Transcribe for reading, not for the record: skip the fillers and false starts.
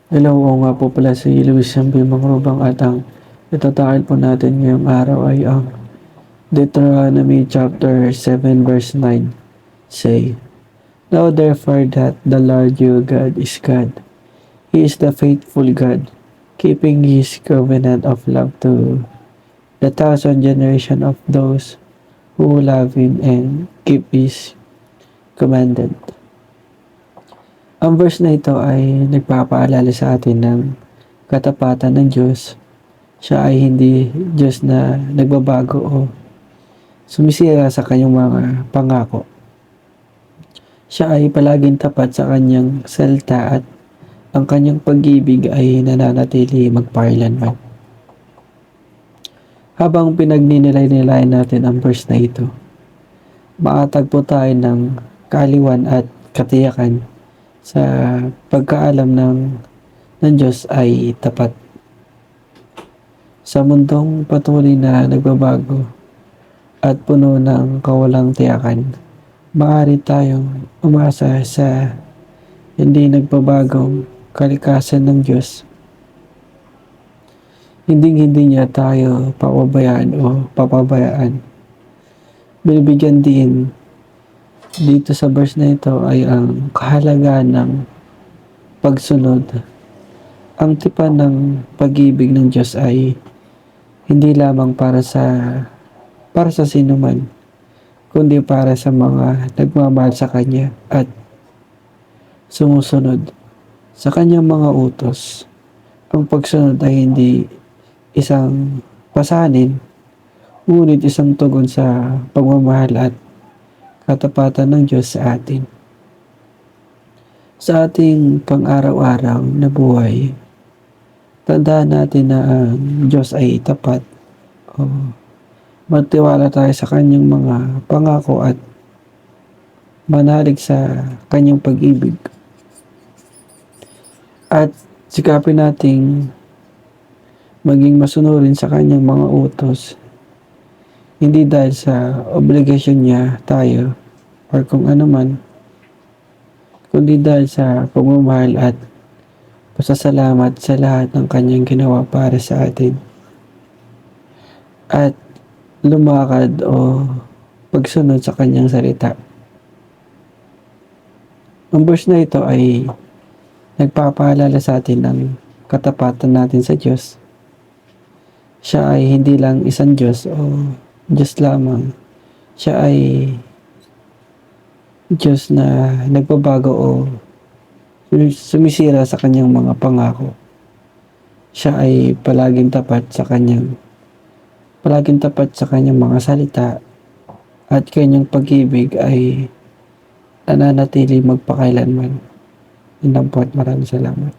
Hello, oo nga po pala si Luis Sambi Mangrobang at ang itatahil po natin ngayong araw ay ang Deuteronomy chapter 7 verse 9. Say, Know therefore that the Lord your God is God. He is the faithful God, keeping his covenant of love to the thousand generation of those who love him and keep his commandment. Ang verse na ito ay nagpapaalala sa atin ng katapatan ng Diyos. Siya ay hindi Diyos na nagbabago o sumisira sa kanyang mga pangako. Siya ay palaging tapat sa kanyang salita at ang kanyang pag-ibig ay nananatili magpakailanman. Habang pinagninilay-nilayan natin ang verse na ito, makatagpo tayo ng kaaliwan at katiyakan sa pagkaalam ng Diyos ay tapat. Sa mundong patuloy na nagbabago at puno ng kawalang tiyakan, maaari tayong umasa sa hindi nagbabagong kalikasan ng Diyos. Hindi niya tayo papabayaan o papabayaan. Binibigyan din dito sa verse na ito ay ang kahalagahan ng pagsunod. Ang tipan ng pag-ibig ng Diyos ay hindi lamang para sa sinuman, kundi para sa mga nagmamahal sa Kanya at sumusunod sa Kanyang mga utos. Ang pagsunod ay hindi isang pasanin, ngunit isang tugon sa pagmamahal at katapatan ng Diyos sa atin. Sa ating pang-araw-araw na buhay, tandaan natin na ang Diyos ay tapat. Magtiwala tayo sa kanyang mga pangako at manalig sa kanyang pag-ibig. At sikapin nating maging masunurin sa kanyang mga utos. Hindi dahil sa obligasyon niya tayo or kung ano man, kundi dahil sa pagmamahal at pasasalamat sa lahat ng kanyang ginawa para sa atin. At lumakad o pagsunod sa kanyang salita. Ang verse na ito ay nagpapaalala sa atin ng katapatan natin sa Diyos. Siya ay hindi lang isang Diyos o Diyos lamang. Siya ay Diyos na nagbabago o sumisira sa kanyang mga pangako. Siya ay palaging tapat sa kanyang mga salita at kanyang pag-ibig ay nananatili magpakailanman. Yun lang po at maraming salamat.